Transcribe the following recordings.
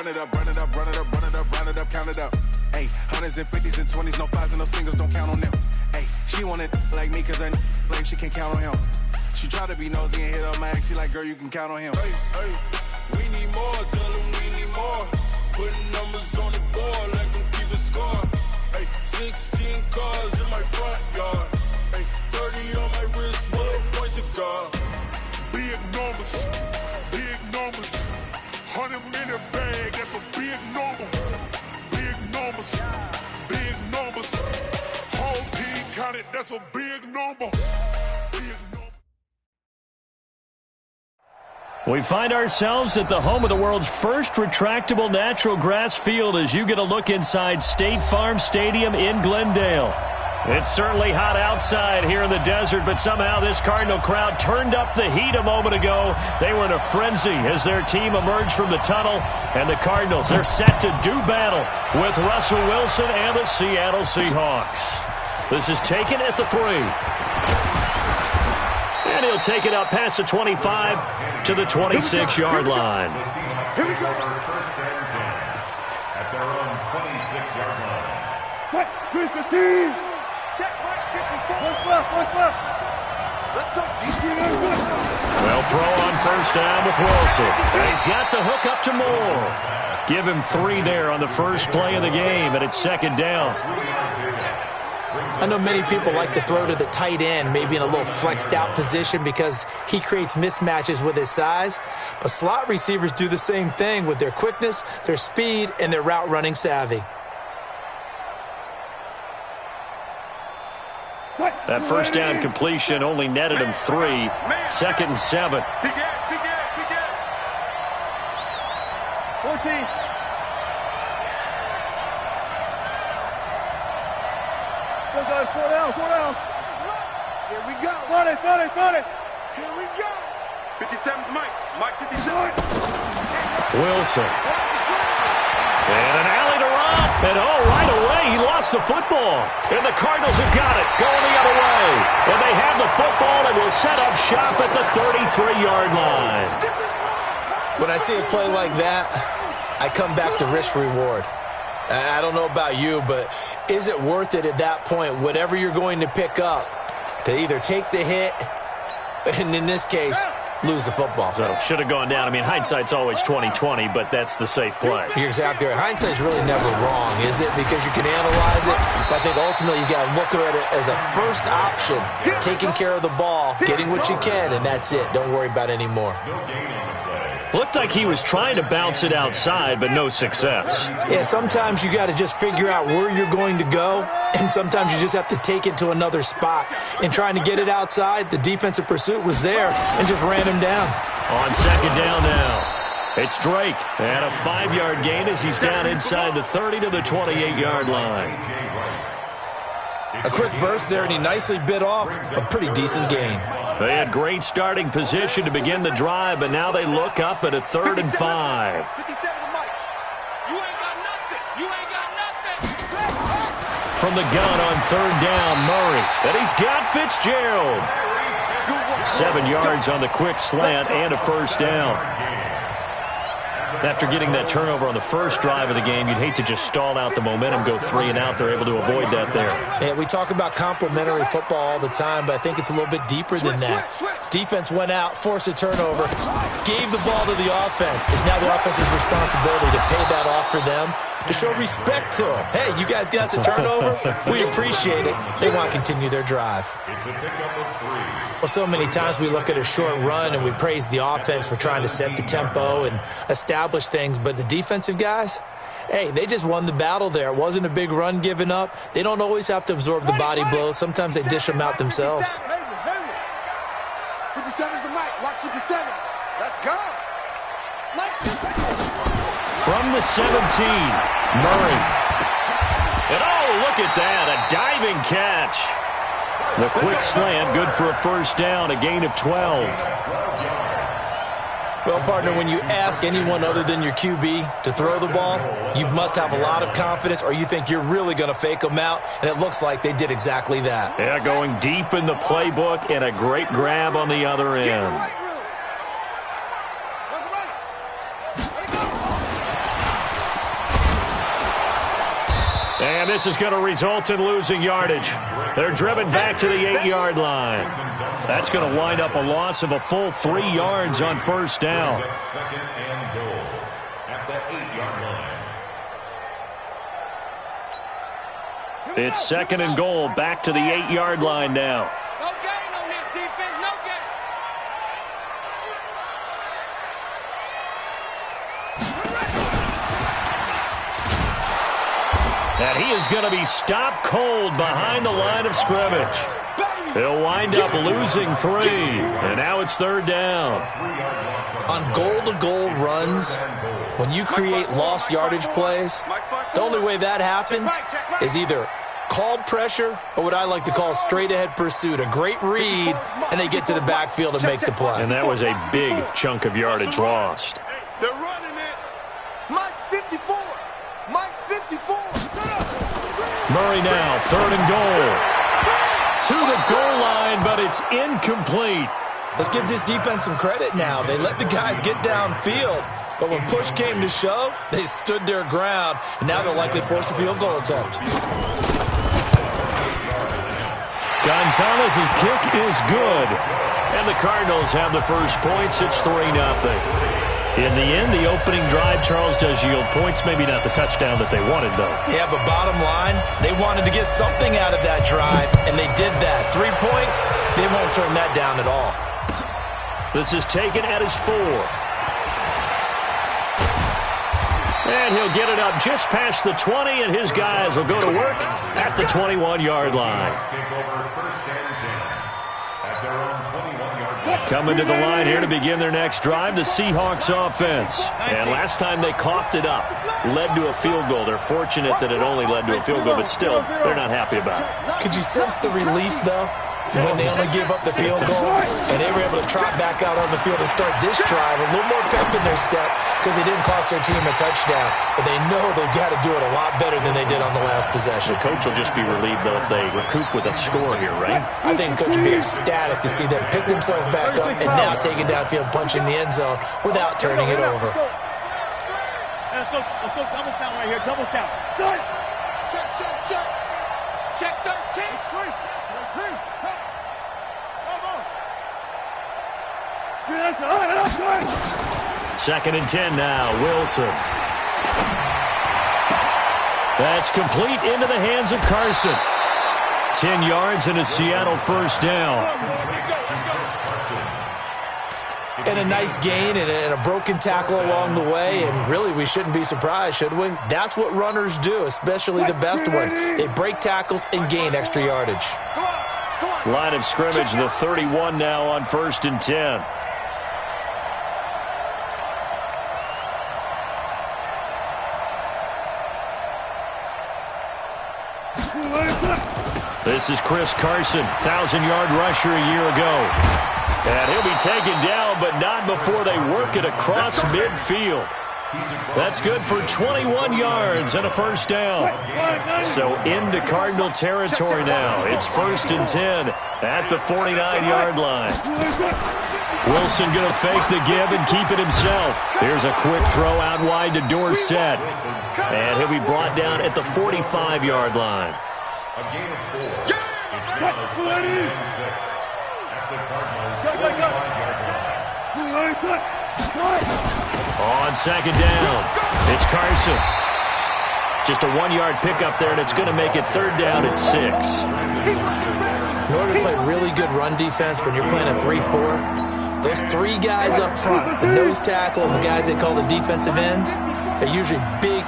Run it up, run it up, run it up, run it up, run it up, count it up. Hey, hundreds and fifties and 20s, no fives and no singles, don't count on them. Hey, she want it like me, cause her lame, she can't count on him. She try to be nosy and hit up my ex, she like, girl, you can count on him. Hey, hey, we need more, tell them we need more. Putting numbers on the board, let them keep a score. Hey, 16 cars in my front yard. Hey, 30 on my wrist, one point to guard. Big numbers, big numbers. 100 minute bag, that's a big number. Big numbers, big numbers. Whole team counted, that's a big number. Big number. We find ourselves at the home of the world's first retractable natural grass field as you get a look inside State Farm Stadium in Glendale. It's certainly hot outside here in the desert, but somehow this Cardinal crowd turned up the heat a moment ago. They were in a frenzy as their team emerged from the tunnel, and the Cardinals, they're set to do battle with Russell Wilson and the Seattle Seahawks. This is taken at the 3. And he'll take it up past the 25 to the 26-yard line. Here we go. First and 10 at their own 26-yard line. What? 315. Check right, 54. What's left? Let's go. Well, throw on first down with Wilson. And he's got the hook up to Moore. Give him 3 there on the first play of the game, and it's second down. I know many people like to throw to the tight end, maybe in a little flexed out position because he creates mismatches with his size. But slot receivers do the same thing with their quickness, their speed, and their route running savvy. That first down completion only netted him 3. Second and 7. 14. Go, guys, 4 down. Here we go. 40. Here we go. 57's Mike 57. Wilson. And an alley to run. And right away, he lost the football. And the Cardinals have got it, going the other way. And they have the football and will set up shop at the 33-yard line. When I see a play like that, I come back to risk-reward. I don't know about you, but is it worth it at that point, whatever you're going to pick up, to either take the hit, and in this case, lose the football? So should have gone down. I mean, hindsight's always 20/20, but that's the safe play. You're exactly right. Hindsight's really never wrong, is it? Because you can analyze it, but I think ultimately you got to look at it as a first option, taking care of the ball, getting what you can, and that's it. Don't worry about any more. Looked like he was trying to bounce it outside, but no success. Yeah, sometimes you got to just figure out where you're going to go, and sometimes you just have to take it to another spot. In trying to get it outside, the defensive pursuit was there and just ran him down. On second down now, it's Drake. And a 5-yard gain as he's down inside the 30 to the 28-yard line. A quick burst there, and he nicely bit off a pretty decent gain. They had great starting position to begin the drive, but now they look up at a 3rd and 5. From the gun on 3rd down, Murray. And he's got Fitzgerald. 7 yards on the quick slant and a first down. After getting that turnover on the first drive of the game, you'd hate to just stall out the momentum, go 3 and out. They're able to avoid that there. Yeah, we talk about complementary football all the time, but I think it's a little bit deeper than that. Defense went out, forced a turnover, gave the ball to the offense. It's now the offense's responsibility to pay that off for them, to show respect to them. Hey, you guys got the turnover? We appreciate it. They want to continue their drive. It's a pickup of 3. Well, so many times we look at a short run and we praise the offense for trying to set the tempo and establish things, but the defensive guys, hey, they just won the battle there. It wasn't a big run given up. They don't always have to absorb the body blows. Sometimes they dish them out themselves. 57's the mic. Watch 57. Let's go. From the 17, Murray. And look at that, a diving catch. The quick slant, good for a first down, a gain of 12. Well, partner, when you ask anyone other than your QB to throw the ball, you must have a lot of confidence, or you think you're really going to fake them out, and it looks like they did exactly that. Yeah, going deep in the playbook and a great grab on the other end. And this is going to result in losing yardage. They're driven back to the 8-yard line. That's going to wind up a loss of a full 3 yards on first down. Second and goal at the 8-yard line. It's second and goal back to the 8-yard line now. No gain on this defense, no gain. And he is going to be stopped cold behind the line of scrimmage. He'll wind up losing 3. And now it's third down. On goal-to-goal runs, when you create lost yardage plays, the only way that happens is either called pressure or what I like to call straight-ahead pursuit. A great read, and they get to the backfield and make the play. And that was a big chunk of yardage lost. They're running it. Mike's 54. Mike's 54. Murray now, third and goal. To the goal line, but it's incomplete. Let's give this defense some credit now. They let the guys get downfield, but when push came to shove, they stood their ground, and now they'll likely force a field goal attempt. Gonzalez's kick is good, and the Cardinals have the first points. It's 3-0. In the end, the opening drive, Charles, does yield points. Maybe not the touchdown that they wanted, though. Yeah, but bottom line, they wanted to get something out of that drive, and they did that. 3 points, they won't turn that down at all. This is taken at his 4. And he'll get it up just past the 20, and his guys will go to work at the 21-yard line. Coming to the line here to begin their next drive, the Seahawks offense. And last time they coughed it up, led to a field goal. They're fortunate that it only led to a field goal, but still, they're not happy about it. Could you sense the relief, though, when they only gave up the field goal and they were able to trot back out on the field and start this drive, a little more pep in their step because they didn't cost their team a touchdown. But they know they've got to do it a lot better than they did on the last possession. The coach will just be relieved, though, if they recoup with a score here, right? I think coach will be ecstatic to see them pick themselves back up and now take it downfield, punch in the end zone without turning it over. Let's go double count right here, double count. Check, check, check. Check 13. Second and 10 now, Wilson. That's complete into the hands of Carson. 10 yards and a Seattle first down. And a nice gain and a broken tackle along the way, and really we shouldn't be surprised, should we? That's what runners do, especially the best ones. They break tackles and gain extra yardage. Line of scrimmage, the 31 now on first and 10. This is Chris Carson, 1,000-yard rusher a year ago. And he'll be taken down, but not before they work it across midfield. That's good for 21 yards and a first down. So into Cardinal territory now. It's first and 10 at the 49-yard line. Wilson going to fake the give and keep it himself. Here's a quick throw out wide to Dorsett. And he'll be brought down at the 45-yard line. A gain of 4. It's now the second and 6 at the Cardinals' 45-yard line. On second down, it's Carson. Just a 1-yard pickup there, and it's going to make it third down at 6. In order to play really good run defense when you're playing a 3-4, those 3 guys up front, the nose tackle and the guys they call the defensive ends, they're usually big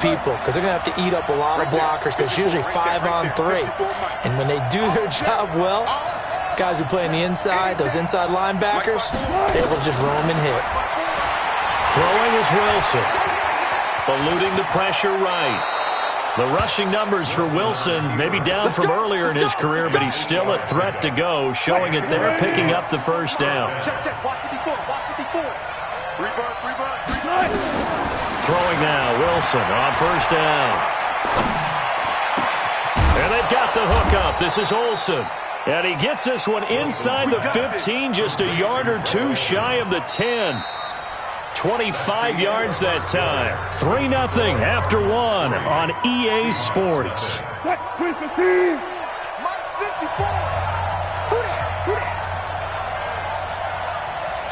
people because they're going to have to eat up a lot of blockers because it's usually 5-on-3. And when they do their job well, guys who play on the inside, those inside linebackers, they're able to just roam and hit. Throwing is Wilson. Eluding the pressure right. The rushing numbers for Wilson maybe down from earlier in his career, but he's still a threat to go, showing it there, picking up the first down. Check, block 54, block 54. Throwing now, Wilson on first down. And they've got the hook up. This is Olsen. And he gets this one inside the 15, just a yard or two shy of the 10. 25 yards that time. 3-0 after one on EA Sports. 315. Mike 54. Who that? Who that?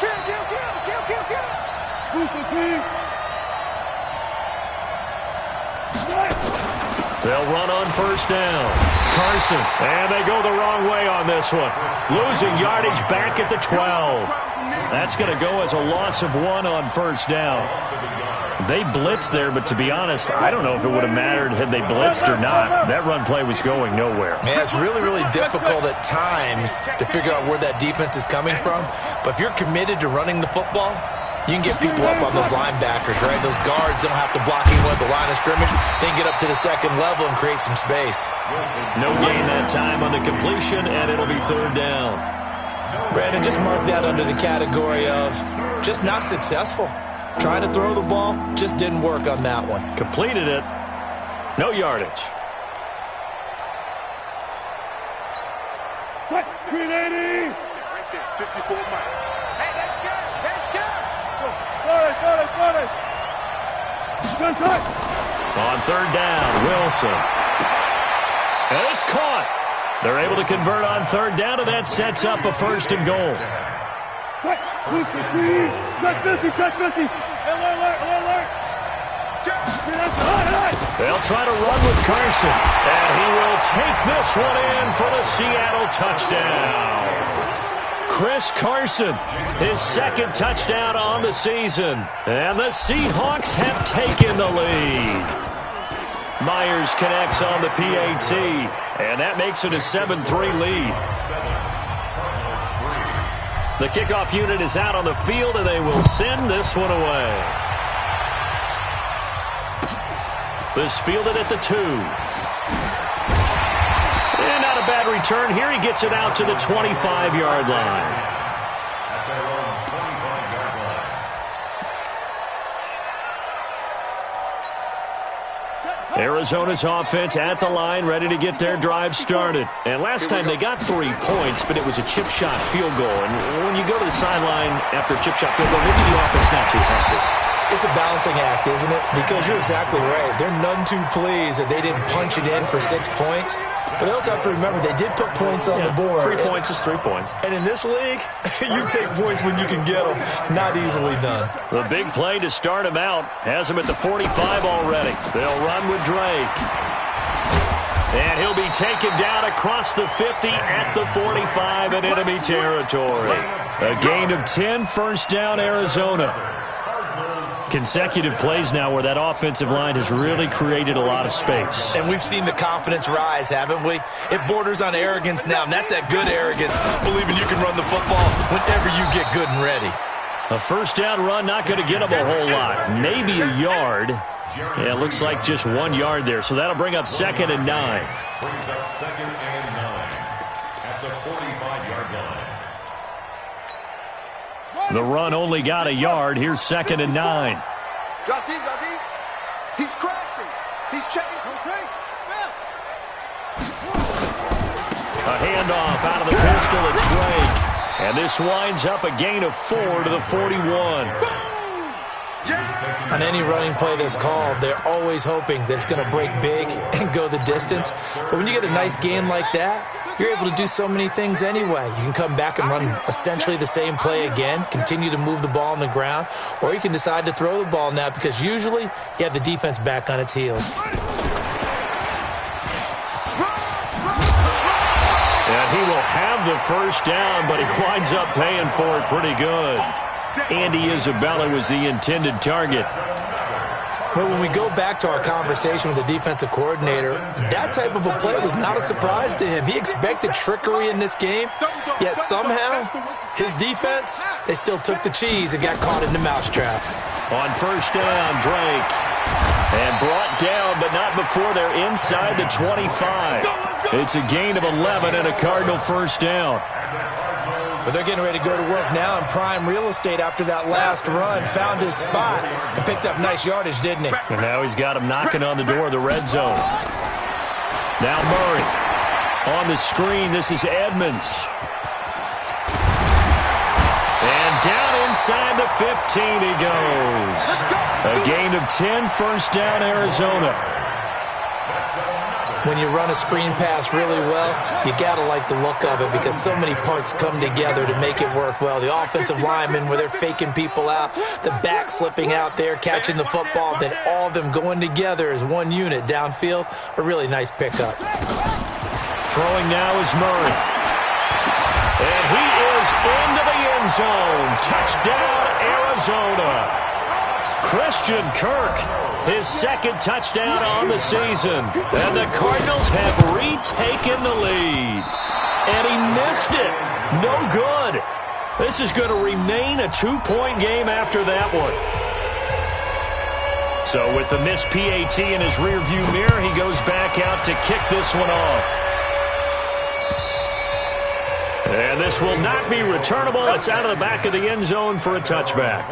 Kill. 315. They'll run on first down. Carson, and they go the wrong way on this one. Losing yardage back at the 12. That's going to go as a loss of 1 on first down. They blitzed there, but to be honest, I don't know if it would have mattered had they blitzed or not. That run play was going nowhere. Yeah, it's really, really difficult at times to figure out where that defense is coming from. But if you're committed to running the football, you can get people up on those linebackers, right? Those guards don't have to block anyone at the line of scrimmage. They can get up to the second level and create some space. No gain that time on the completion, and it'll be third down. Brandon, just mark that under the category of just not successful. Trying to throw the ball, just didn't work on that one. Completed it. No yardage. 380. 54 Mike. Hey, that's good. That's good. 40. On third down, Wilson. And it's caught. They're able to convert on third down, and that sets up a first and goal. Check 50. Alert. They'll try to run with Carson, and he will take this one in for the Seattle touchdown. Chris Carson, his second touchdown on the season, and the Seahawks have taken the lead. Myers connects on the PAT, and that makes it a 7-3 lead. The kickoff unit is out on the field, and they will send this one away. This fielded at the 2. And not a bad return here. He gets it out to the 25-yard line. Arizona's offense at the line, ready to get their drive started. And last time they got 3 points, but it was a chip shot field goal. And when you go to the sideline after a chip shot field goal, maybe the offense not too happy. It's a balancing act, isn't it? Because you're exactly right. They're none too pleased that they didn't punch it in for 6 points. But they also have to remember they did put points on the board. 3 points is 3 points. And in this league, you take points when you can get them. Not easily done. The big play to start him out has him at the 45 already. They'll run with Drake. And he'll be taken down across the 50 at the 45 in enemy territory. A gain of 10, first down Arizona. Consecutive plays now where that offensive line has really created a lot of space. And we've seen the confidence rise, haven't we? It borders on arrogance now, and that's that good arrogance, believing you can run the football whenever you get good and ready. A first down run, not going to get him a whole lot. Maybe a yard. Yeah, it looks like just 1 yard there, so that'll bring up 2nd and 9. Brings up 2nd and 9 at the 45-yard line. The run only got a yard. Here's 2nd and 9. Drop deep. He's crashing. He's checking. A handoff out of the pistol. It's Drake. And this winds up a gain of 4 to the 41. On any running play that's called, they're always hoping that it's going to break big and go the distance. But when you get a nice gain like that, you're able to do so many things anyway. You can come back and run essentially the same play again, continue to move the ball on the ground, or you can decide to throw the ball now because usually you have the defense back on its heels. And he will have the first down, but he winds up paying for it pretty good. Andy Isabella was the intended target. But when we go back to our conversation with the defensive coordinator, that type of a play was not a surprise to him. He expected trickery in this game, yet somehow his defense, they still took the cheese and got caught in the mousetrap. On first down, Drake. And brought down, but not before they're inside the 25. It's a gain of 11 and a Cardinal first down. But they're getting ready to go to work now in prime real estate after that last run. Found his spot and picked up nice yardage, didn't he? And now he's got him knocking on the door of the red zone. Now Murray. On the screen, this is Edmonds. And down inside the 15 he goes. A gain of 10, first down, Arizona. When you run a screen pass really well, you got to like the look of it because so many parts come together to make it work well. The offensive linemen, where they're faking people out, the back slipping out there, catching the football, then all of them going together as one unit downfield. A really nice pickup. Throwing now is Murray. And he is into the end zone. Touchdown, Arizona. Christian Kirk, his second touchdown on the season. And the Cardinals have retaken the lead. And he missed it. No good. This is going to remain a 2-point game after that one. So with the missed PAT in his rearview mirror, he goes back out to kick this one off. And this will not be returnable. It's out of the back of the end zone for a touchback.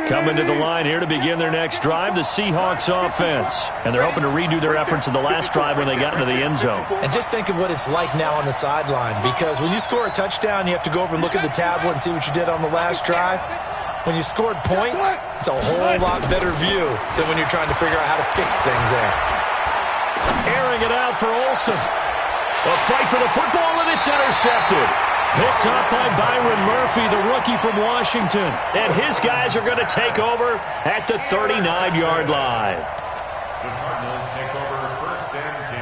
Coming to the line here to begin their next drive, the Seahawks offense. And they're hoping to redo their efforts in the last drive when they got into the end zone. And just think of what it's like now on the sideline, because when you score a touchdown, you have to go over and look at the tablet and see what you did on the last drive. When you scored points, it's a whole lot better view than when you're trying to figure out how to fix things there. Airing it out for Olsen. A fight for the football, and it's intercepted. Picked up by Byron Murphy, the rookie from Washington. And his guys are going to take over at the 39-yard line. The Cardinals take over first and 10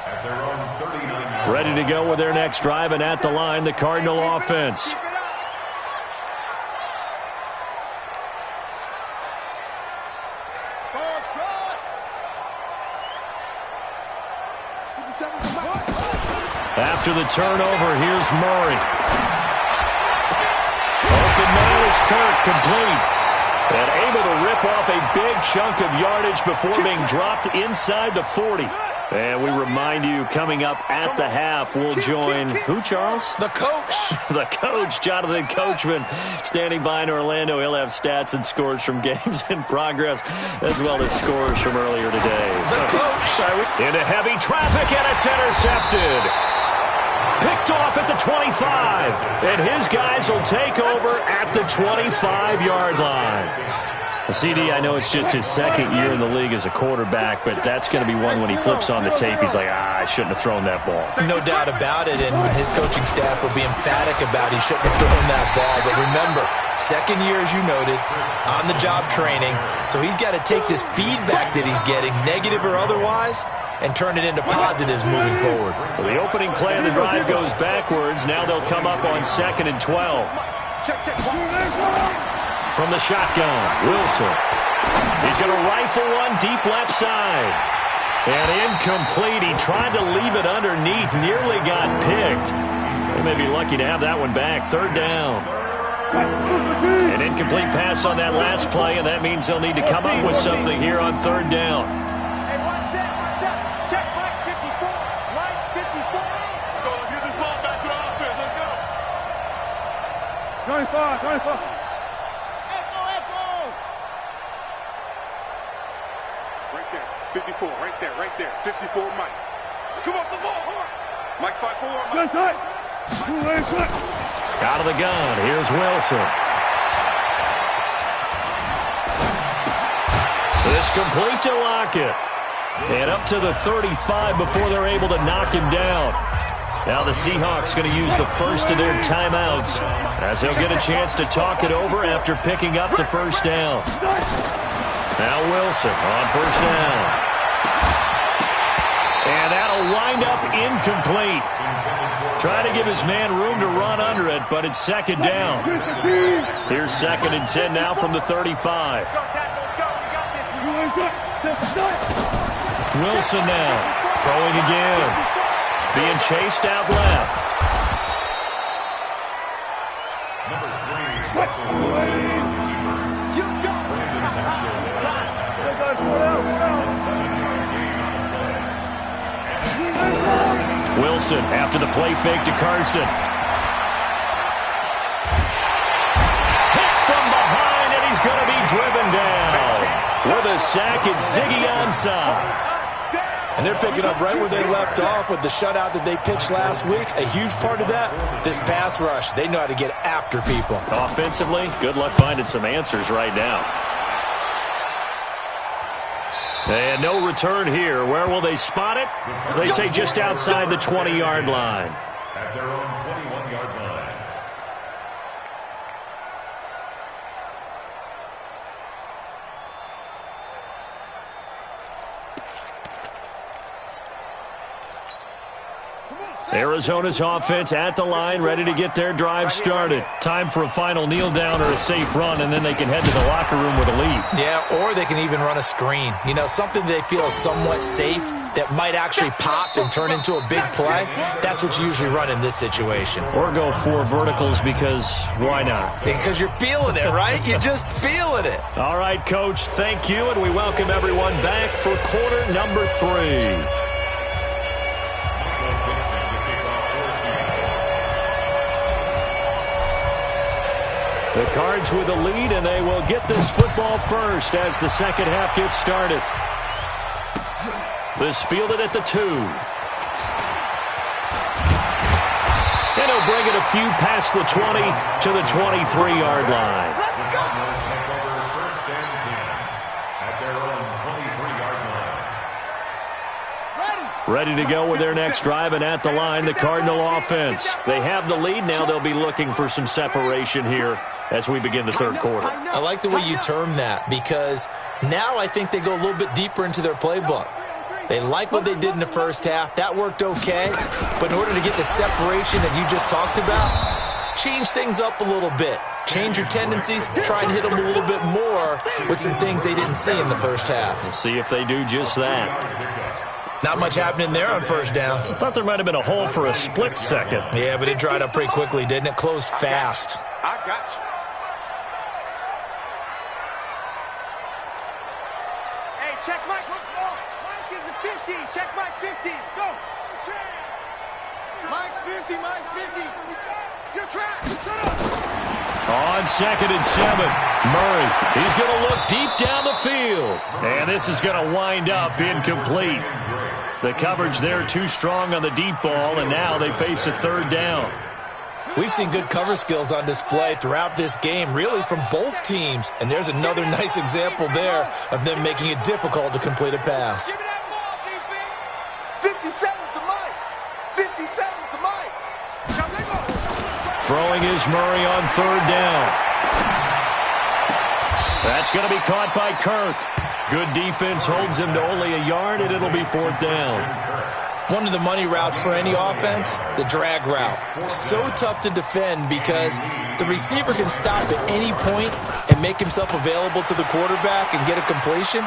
at their own 39. Ready to go with their next drive, and at the line, the Cardinal offense. After the turnover, here's Murray. Open man is Kirk, complete. And able to rip off a big chunk of yardage before being dropped inside the 40. And we remind you, coming up at the half, we'll join who, Charles? The coach. The coach, Jonathan Coachman, standing by in Orlando. He'll have stats and scores from games in progress, as well as scores from earlier today. The coach. Into heavy traffic, and it's intercepted. Picked off at the 25, and his guys will take over at the 25-yard line. CD, I know it's just his second year in the league as a quarterback, but that's going to be one when he flips on the tape. He's like, I shouldn't have thrown that ball. No doubt about it, and his coaching staff will be emphatic about he shouldn't have thrown that ball. But remember, second year, as you noted, on-the-job training, so he's got to take this feedback that he's getting, negative or otherwise, and turn it into positives moving forward. Well, the opening play of the drive goes backwards. Now they'll come up on 2nd and 12. From the shotgun, Wilson. He's going to rifle one deep left side. And incomplete. He tried to leave it underneath, nearly got picked. They may be lucky to have that one back. 3rd down. An incomplete pass on that last play, and that means they'll need to come up with something here on 3rd down. Hey, watch that. Check right 54. Right 54. Let's go. Let's get this ball back to the offense. Let's go. 25. Right there. 54, Mike. Come off the ball, hard. Mike's 5'4". Out of the gun, here's Wilson. This complete to Lockett. And up to the 35 before they're able to knock him down. Now the Seahawks going to use the first of their timeouts as they'll get a chance to talk it over after picking up the first down. Now Wilson on first down. And that'll wind up incomplete. Trying to give his man room to run under it, but it's 2nd down. Here's 2nd and 10 now from the 35. Wilson now throwing again. Being chased out left. Number 3, Russell Wilson. Wilson after the play fake to Carson. Hit from behind, and he's going to be driven down. With a sack, it's Ziggy Ansah. And they're picking up right where they left off with the shutout that they pitched last week. A huge part of that, this pass rush. They know how to get after people. Offensively, good luck finding some answers right now. And no return here. Where will they spot it? They say just outside the 20-yard line. At their own 21-yard line. Arizona's offense at the line, ready to get their drive started. Time for a final kneel down or a safe run, and then they can head to the locker room with a lead. Yeah, or they can even run a screen. You know, something they feel is somewhat safe that might actually pop and turn into a big play. That's what you usually run in this situation. Or go 4 verticals because why not? Because you're feeling it, right? You're just feeling it. All right, Coach, thank you, and we welcome everyone back for quarter number 3. The Cards with a lead, and they will get this football first as the second half gets started. This fielded at the 2. And he'll bring it a few past the 20 to the 23-yard line. First and 10 at their own 23-yard line. Ready to go with their next drive, and at the line, the Cardinal offense. They have the lead. Now they'll be looking for some separation here as we begin the third quarter. I like the way you term that, because now I think they go a little bit deeper into their playbook. They like what they did in the first half. That worked okay. But in order to get the separation that you just talked about, change things up a little bit. Change your tendencies. Try and hit them a little bit more with some things they didn't see in the first half. We'll see if they do just that. Not much happening there on first down. I thought there might have been a hole for a split second. Yeah, but it dried up pretty quickly, didn't it? Closed fast. I got you. Hey, check Mike. Mike is a 50. Check Mike 50. Go. Mike's 50. Mike's 50. You're trapped. Shut up. On 2nd and 7, Murray. He's going to look deep down the field. And this is going to wind up incomplete. The coverage there too strong on the deep ball, and now they face a third down. We've seen good cover skills on display throughout this game, really from both teams. And there's another nice example there of them making it difficult to complete a pass. 57's to Mike. 57's to Mike. Throwing is Murray on third down. That's going to be caught by Kirk. Good defense holds him to only a yard, and it'll be 4th down. One of the money routes for any offense, the drag route. So tough to defend because the receiver can stop at any point and make himself available to the quarterback and get a completion.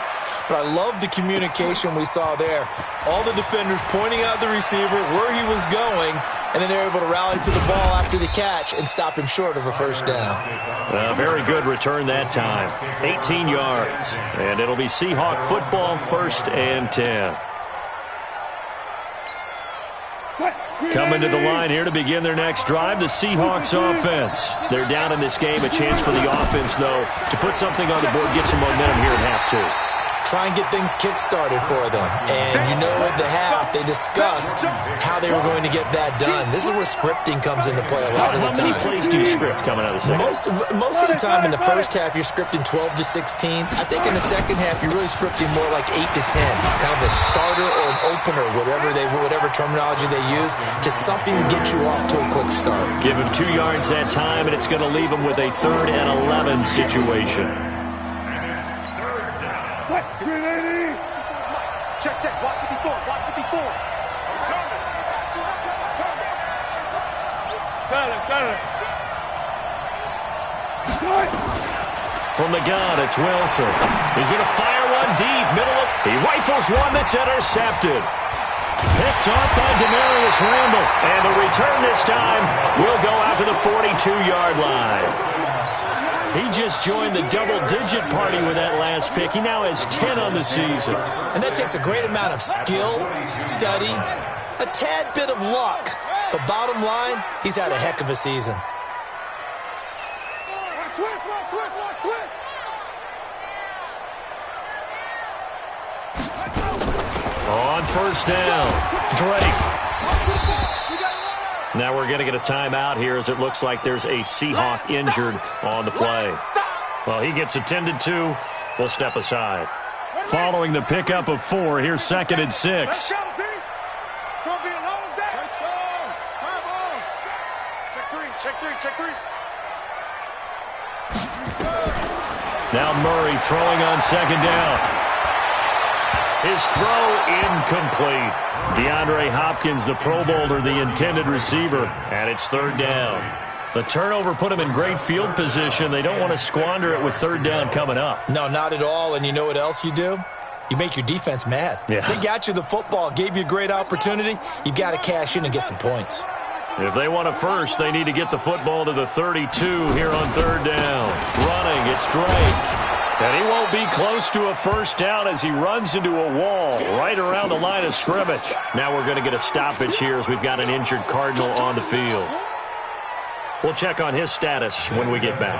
But I love the communication we saw there. All the defenders pointing out the receiver, where he was going, and then they're able to rally to the ball after the catch and stop him short of a first down. Very good return that time. 18 yards. And it'll be Seahawk football, 1st and 10. Coming to the line here to begin their next drive, the Seahawks offense. They're down in this game. A chance for the offense, though, to put something on the board, get some momentum here in half 2. Try and get things kick-started for them. And you know at the half, they discussed how they were going to get that done. This is where scripting comes into play a lot of the time. How many plays do you script coming out of the second? Most of the time in the first half, you're scripting 12 to 16. I think in the second half, you're really scripting more like 8 to 10. Kind of a starter or an opener, whatever terminology they use. Just something to get you off to a quick start. Give him 2 yards that time, and it's going to leave him with a 3rd and 11 situation. Check. Watch 54. Watch 54. Got it. From the gun, it's Wilson. He's going to fire one deep. He rifles one that's intercepted. Picked off by Demarius Randall. And the return this time will go out to the 42-yard line. He just joined the double-digit party with that last pick. He now has 10 on the season. And that takes a great amount of skill, study, a tad bit of luck. The bottom line, he's had a heck of a season. Switch. On on first down. Drake. Now we're going to get a timeout here as it looks like there's a Seahawk injured on the play. Well, he gets attended to. We'll step aside. Following the pickup of 4, here's 2nd and 6. Let's go, D. It's going to be a long day. Let's go. Come on. Check 3. Now Murray throwing on 2nd down. His throw incomplete. DeAndre Hopkins, the Pro Bowler, the intended receiver, and it's 3rd down. The turnover put him in great field position. They don't want to squander it with 3rd down coming up. No, not at all. And you know what else you do? You make your defense mad. Yeah. They got you the football, gave you a great opportunity. You've got to cash in and get some points. If they want a first, they need to get the football to the 32 here on 3rd down. Running, it's Drake. And he won't be close to a first down as he runs into a wall right around the line of scrimmage. Now we're going to get a stoppage here as we've got an injured Cardinal on the field. We'll check on his status when we get back.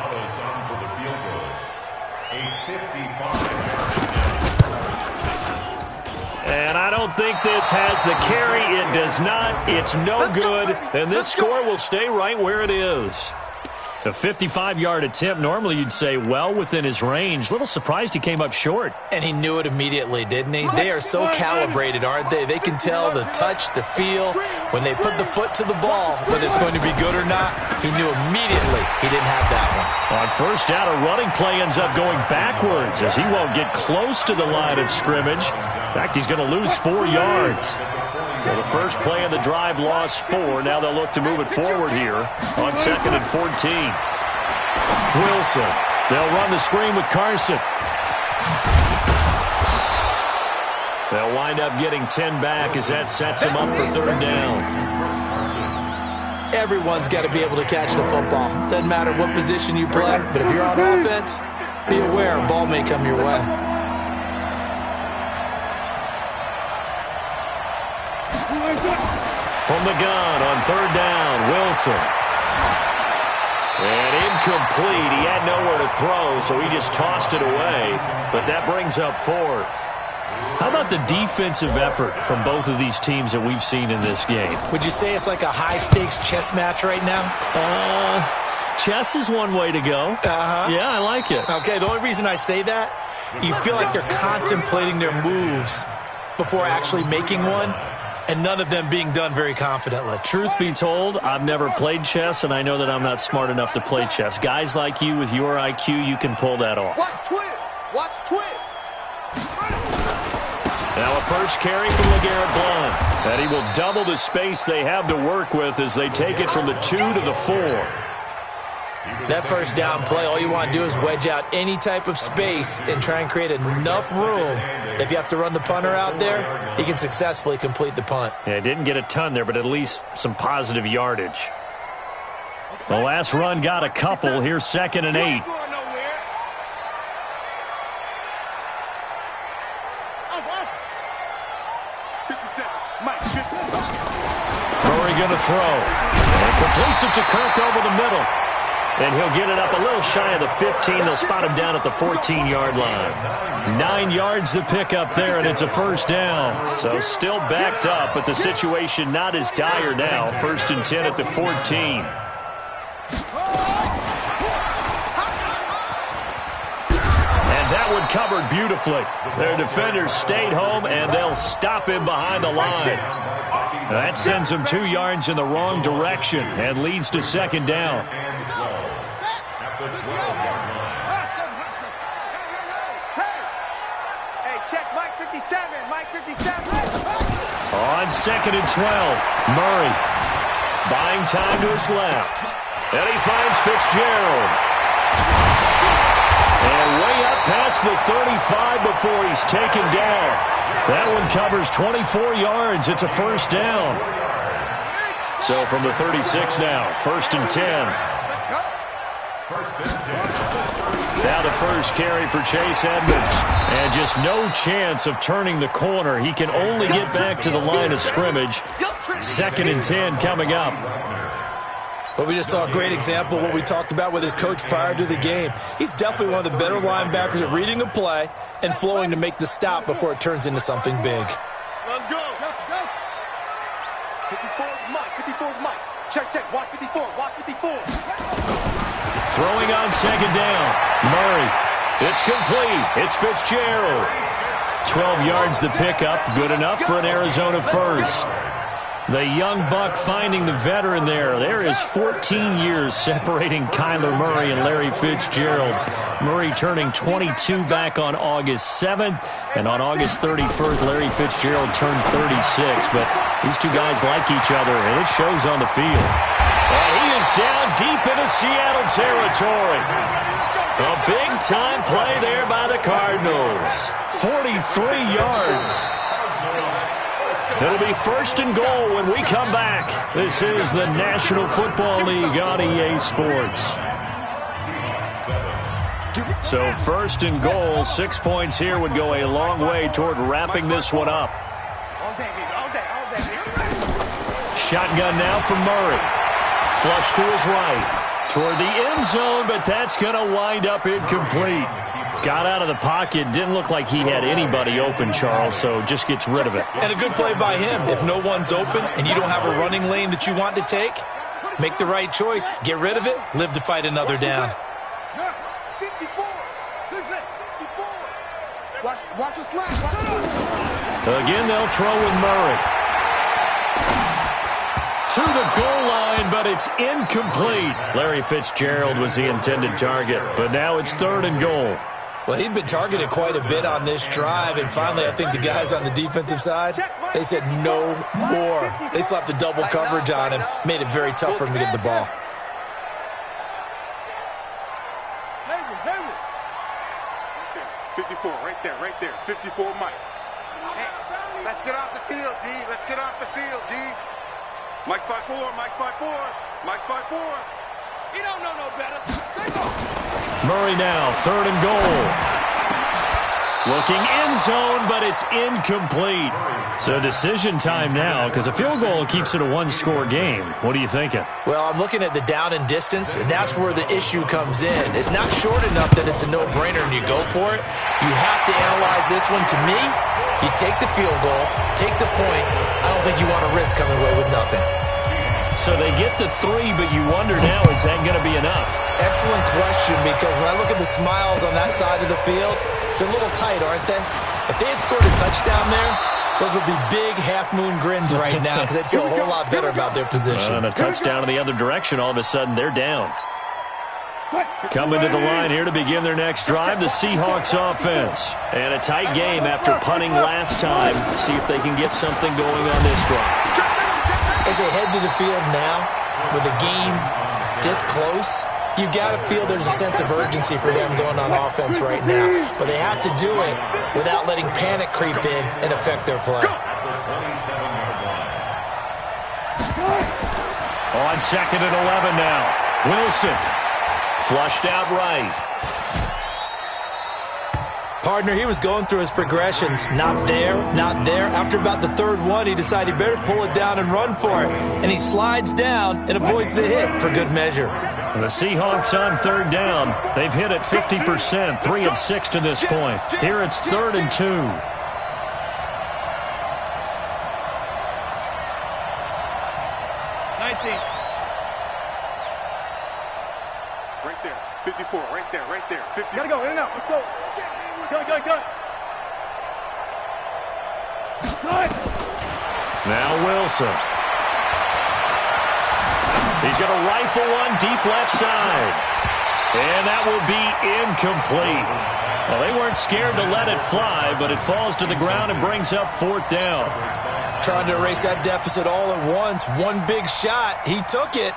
And I don't think this has the carry. It does not. It's no good. And this score will stay right where it is. A 55-yard attempt, normally you'd say well within his range. Little surprised he came up short. And he knew it immediately, didn't he? They are so calibrated, aren't they? They can tell the touch, the feel. When they put the foot to the ball, whether it's going to be good or not, he knew immediately he didn't have that one. On first down, a running play ends up going backwards as he won't get close to the line of scrimmage. In fact, he's going to lose 4 yards. So the first play of the drive lost 4. Now they'll look to move it forward here on 2nd and 14. Wilson. They'll run the screen with Carson. They'll wind up getting 10 back as that sets him up for 3rd down. Everyone's got to be able to catch the football. Doesn't matter what position you play, but if you're on offense, be aware a ball may come your way. From the gun on 3rd down, Wilson. And incomplete. He had nowhere to throw, so he just tossed it away. But that brings up 4th. How about the defensive effort from both of these teams that we've seen in this game? Would you say it's like a high-stakes chess match right now? Chess is one way to go. Yeah, I like it. Okay, the only reason I say that, you feel like they're contemplating their moves before actually making one, and none of them being done very confidently. Truth be told, I've never played chess, and I know that I'm not smart enough to play chess. Guys like you with your IQ, you can pull that off. Watch twins. Watch twins. Now a first carry from LeGarrette Blount. And he will double the space they have to work with as they take it from the 2 to the 4. That first down play, all you want to do is wedge out any type of space and try and create enough room. If you have to run the punter out there, he can successfully complete the punt. Yeah, didn't get a ton there, but at least some positive yardage. The last run got a couple. Here's 2nd and 8. Murray going to throw. And completes it to Kirk over the middle. And he'll get it up a little shy of the 15. They'll spot him down at the 14-yard line. 9 yards to pick up there, and it's a first down. So still backed up, but the situation not as dire now. 1st and 10 at the 14. And that one covered beautifully. Their defenders stayed home, and they'll stop him behind the line. That sends him 2 yards in the wrong direction and leads to 2nd down. Hey, check Mike 57. Mike 57. On 2nd and 12, Murray buying time to his left. And he finds Fitzgerald. And way up past the 35 before he's taken down. That one covers 24 yards. It's a first down. So from the 36 now, 1st and 10. Now the first carry for Chase Edmonds. And just no chance of turning the corner. He can only get back to the line of scrimmage. 2nd and 10 coming up. Well, we just saw a great example of what we talked about with his coach prior to the game. He's definitely one of the better linebackers at reading a play and flowing to make the stop before it turns into something big. Let's go. Check. Watch 54. Watch 54. Throwing on second down. Murray. It's complete. It's Fitzgerald. 12 yards the pickup. Good enough for an Arizona first. The young buck finding the veteran there. There is 14 years separating Kyler Murray and Larry Fitzgerald. Murray turning 22 back on August 7th. And on August 31st, Larry Fitzgerald turned 36. But these two guys like each other, and it shows on the field. And he is down deep into Seattle territory. A big-time play there by the Cardinals. 43 yards. It'll be first and goal when we come back. This is the National Football League on EA Sports. So first and goal, 6 points here would go a long way toward wrapping this one up. Shotgun now from Murray. Flush to his right. Toward the end zone, but that's going to wind up incomplete. Got out of the pocket. Didn't look like he had anybody open, Charles, so just gets rid of it. And a good play by him. If no one's open and you don't have a running lane that you want to take, make the right choice. Get rid of it. Live to fight another down. 54. Watch the slap. Again, they'll throw with Murray. To the goal line, but it's incomplete. Larry Fitzgerald was the intended target, but now it's third and goal. Well, he'd been targeted quite a bit on this drive, and finally I think the guys on the defensive side, they said no more. They slapped the double coverage on him, made it very tough for him to get the ball. Hayward. 54, right there. 54, Mike. Hey, let's get off the field, D. D. Mike's 5'4", Mike's 5'4". He don't know no better. Murray now, third and goal. Looking end zone, but it's incomplete. So decision time now, because a field goal keeps it a one-score game. What are you thinking? Well, I'm looking at the down and distance, and that's where the issue comes in. It's not short enough that it's a no-brainer and you go for it. You have to analyze this one. To me, you take the field goal, take the points. I don't think you want to risk coming away with nothing. So they get the 3, but you wonder now, is that going to be enough? Excellent question, because when I look at the smiles on that side of the field, they're a little tight, aren't they? If they had scored a touchdown there, those would be big half-moon grins right now because they'd feel a whole lot better about their position. And a touchdown in the other direction, all of a sudden they're down. Coming to the line here to begin their next drive, the Seahawks offense. And a tight game after punting last time. See if they can get something going on this drive. As they head to the field now, with the game this close, you've got to feel there's a sense of urgency for them going on offense right now. But they have to do it without letting panic creep in and affect their play. On second and 11 now. Wilson. Flushed out right. Partner, he was going through his progressions. Not there, not there. After about the third one, he decided he better pull it down and run for it. And he slides down and avoids the hit for good measure. The Seahawks on third down. They've hit it 50%, 3 of 6 to this point. Here it's 3rd and 2. Right there. 54, right there. 50. Gotta go, in and out. Let's go. Go. Now Wilson. He's going to rifle one deep left side. And that will be incomplete. Well, they weren't scared to let it fly, but it falls to the ground and brings up 4th down. Trying to erase that deficit all at once. One big shot. He took it.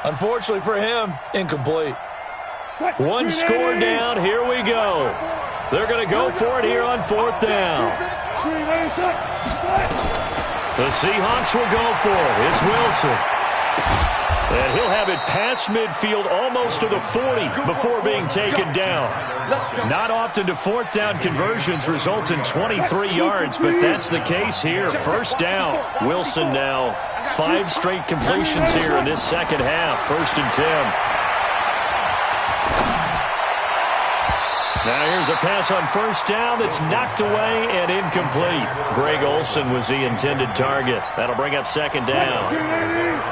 Unfortunately for him, incomplete. One score down. Here we go. They're going to go for it here on 4th down. The Seahawks will go for it. It's Wilson. And he'll have it past midfield almost to the 40 before being taken down. Not often do 4th down conversions result in 23 yards, but that's the case here. 1st down. Wilson now 5 straight completions here in this second half. 1st and 10. Now here's a pass on first down that's knocked away and incomplete. Greg Olsen was the intended target. That'll bring up second down.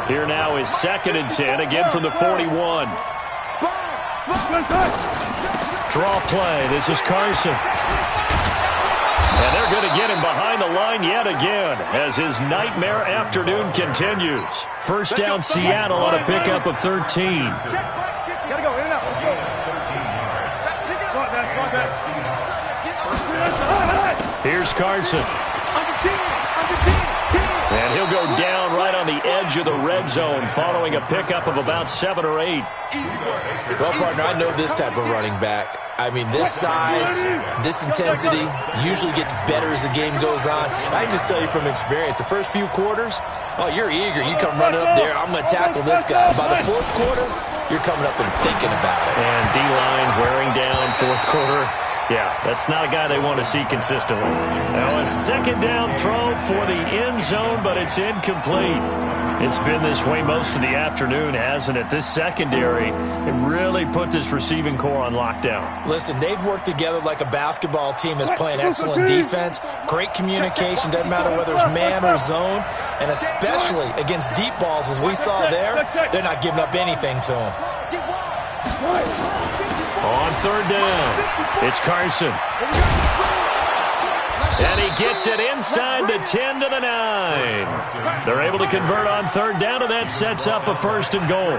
Here now is 2nd and 10, again from the 41. Draw play. This is Carson. And they're going to get him behind the line yet again as his nightmare afternoon continues. First down Seattle on a pickup of 13. Gotta go, in and out. Here's Carson. And he'll go down right on the edge of the red zone following a pickup of about 7 or 8. Well, partner, I know this type of running back. I mean, this size, this intensity usually gets better as the game goes on. I just tell you from experience, the first few quarters, oh, you're eager. You come running up there, I'm going to tackle this guy. By the 4th quarter, you're coming up and thinking about it. And D-line wearing down 4th quarter. Yeah, that's not a guy they want to see consistently. Now a second down throw for the end zone, but it's incomplete. It's been this way most of the afternoon, hasn't it? This secondary, it really put this receiving core on lockdown. Listen, they've worked together like a basketball team that's playing excellent defense, great communication, doesn't matter whether it's man or zone, and especially against deep balls as we saw there, they're not giving up anything to them. On 3rd down, it's Carson. And he gets it inside the 10 to the 9. They're able to convert on 3rd down, and that sets up a 1st and goal.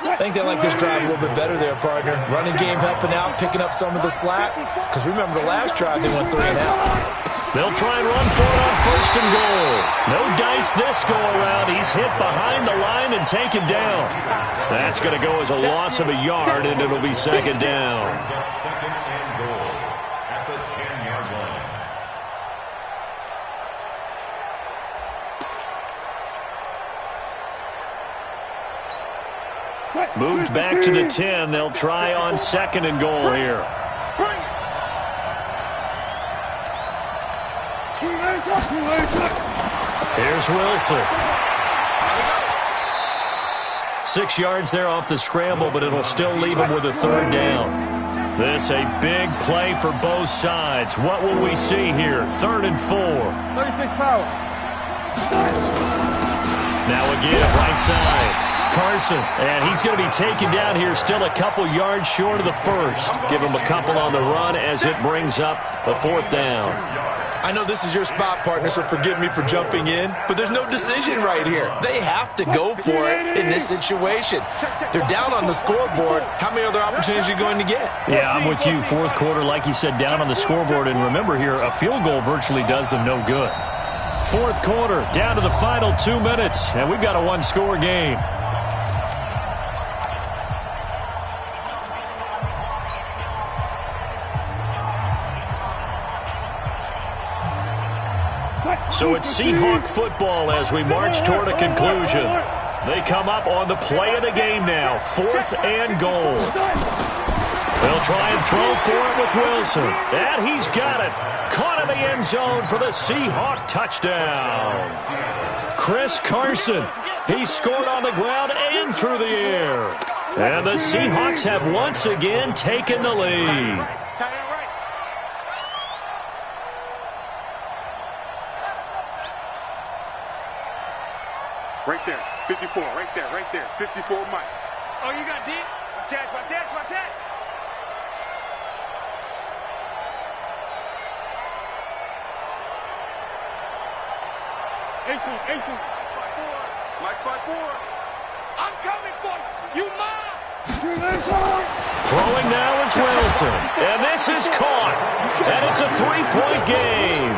I think they like this drive a little bit better there, partner. Running game helping out, picking up some of the slack. Because remember the last drive, they went 3 and out. They'll try and run for it on 1st and goal. No dice this go-around. He's hit behind the line and taken down. That's going to go as a loss of a yard, and it'll be 2nd down. 2nd and goal at the 10-yard line. Moved back to the 10. They'll try on 2nd and goal here. Here's Wilson. 6 yards there off the scramble, but it'll still leave him with a 3rd down. This a big play for both sides. What will we see here? 3rd and 4. 36 power. Now again, right side. Carson, and he's going to be taken down here still a couple yards short of the 1st. Give him a couple on the run as it brings up a 4th down. I know this is your spot, partner, so forgive me for jumping in, but there's no decision right here. They have to go for it in this situation. They're down on the scoreboard. How many other opportunities are you going to get? Yeah, I'm with you. 4th quarter, like you said, down on the scoreboard. And remember here, a field goal virtually does them no good. 4th quarter, down to the final 2 minutes, and we've got a 1-score game. So it's Seahawk football as we march toward a conclusion. They come up on the play of the game now, 4th and goal. They'll try and throw for it with Wilson. And he's got it. Caught in the end zone for the Seahawk touchdown. Chris Carson. He scored on the ground and through the air. And the Seahawks have once again taken the lead. Right there, 54, right there, 54 Mike. Oh, you got deep? Watch that, watch that, watch that. Eight. Mike spot 4. I'm coming for you. You mine. Throwing now is Wilson. And this is caught. And it's a 3-point game.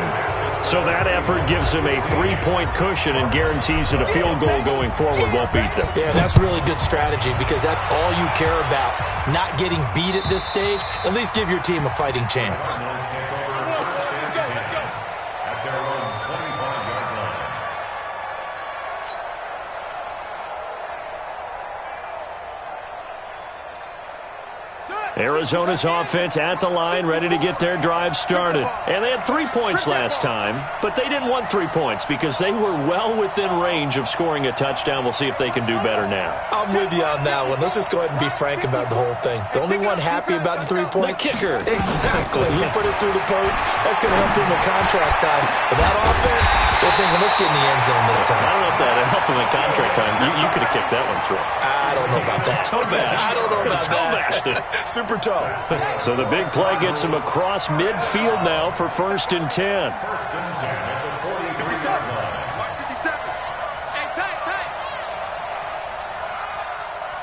So that effort gives him a 3-point cushion and guarantees that a field goal going forward won't beat them. Yeah, that's really good strategy because that's all you care about. Not getting beat at this stage. At least give your team a fighting chance. Arizona's offense at the line, ready to get their drive started. And they had 3 points last time, but they didn't want 3 points because they were well within range of scoring a touchdown. We'll see if they can do better now. I'm with you on that one. Let's just go ahead and be frank about the whole thing. The only one happy about the 3-point? The kicker. Exactly. He put it through the post. That's going to help him in contract time. But that offense, they're thinking, let's get in the end zone this time. I don't know if that helped him in contract time. You could have kicked that one through. I don't know about that. Toe bash. I don't know about that. Super toe. So the big play gets him across midfield now for 1st and 10. 1st and 10 at the 43-yard line. Mark 57. Hey, tight.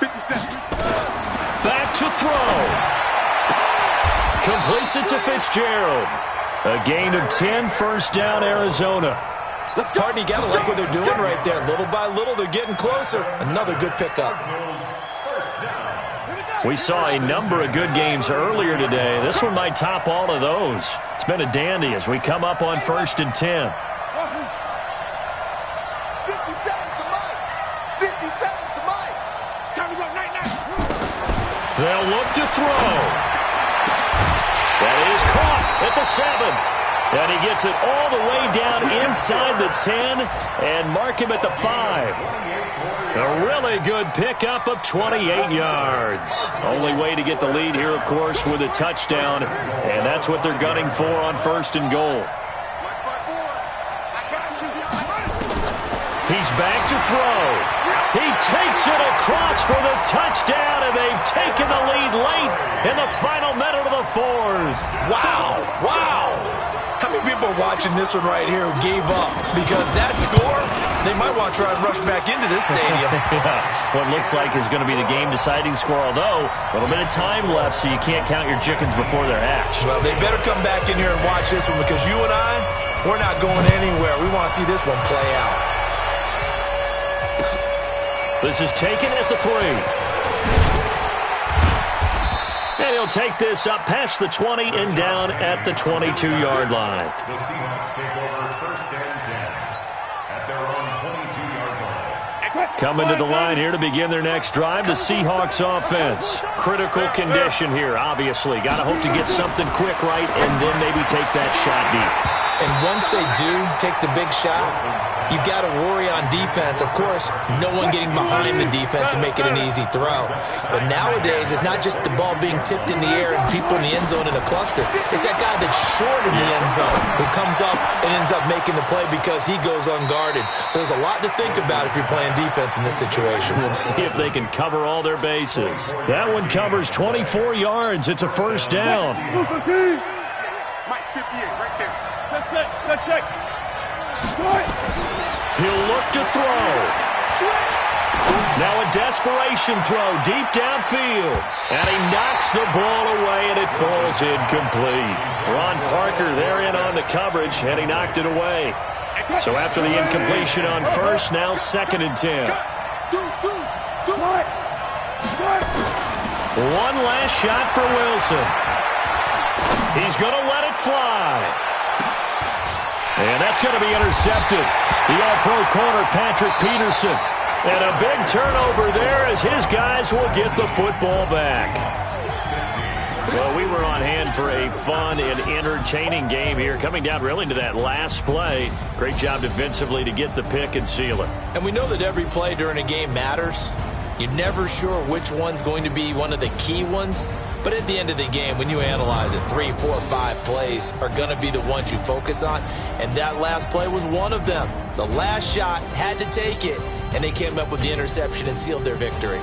57. Back to throw. Completes it to Fitzgerald. A gain of 10, 1st down, Arizona. Pardon, you got to like what they're doing right there. Little by little, they're getting closer. Another good pickup. We saw a number of good games earlier today. This one might top all of those. It's been a dandy as we come up on 1st and 10. 57's the mic. 57's the mic. Time to go, night. They'll look to throw. That is caught at the 7. And he gets it all the way down inside the 10 and mark him at the 5. A really good pickup of 28 yards. Only way to get the lead here, of course, with a touchdown. And that's what they're gunning for on 1st and goal. He's back to throw. He takes it across for the touchdown, and they've taken the lead late in the final minute of the 4th. Wow. How many people are watching this one right here who gave up? Because that score, they might want to try and rush back into this stadium. Yeah, what looks like is going to be the game-deciding score, although a little bit of time left, so you can't count your chickens before they're hatched. Well, they better come back in here and watch this one because you and I, we're not going anywhere. We want to see this one play out. This is taken at the 3. And he'll take this up past the 20 and down at the 22-yard line. The Seahawks take over 1st and 10 at their own 22-yard line. Coming to the line here to begin their next drive, the Seahawks offense. Critical condition here, obviously. Got to hope to get something quick right and then maybe take that shot deep. And once they do take the big shot, you've got to worry on defense. Of course, no one getting behind the defense and making an easy throw. But nowadays, it's not just the ball being tipped in the air and people in the end zone in a cluster. It's that guy that's short in the end zone who comes up and ends up making the play because he goes unguarded. So there's a lot to think about if you're playing defense in this situation. We'll see if they can cover all their bases. That one covers 24 yards. It's a 1st down. Mike 58, right there. Check. He'll look to throw. Now a desperation throw deep downfield. And he knocks the ball away, and it falls incomplete. Ron Parker there in on the coverage, and he knocked it away. So after the incompletion on 1st, now 2nd and 10. One last shot for Wilson. He's going to let it fly. And that's going to be intercepted. The all-pro corner, Patrick Peterson. And a big turnover there as his guys will get the football back. Well, we were on hand for a fun and entertaining game here, coming down really to that last play. Great job defensively to get the pick and seal it. And we know that every play during a game matters. You're never sure which one's going to be one of the key ones. But at the end of the game, when you analyze it, 3, 4, 5 plays are going to be the ones you focus on. And that last play was one of them. The last shot had to take it, and they came up with the interception and sealed their victory.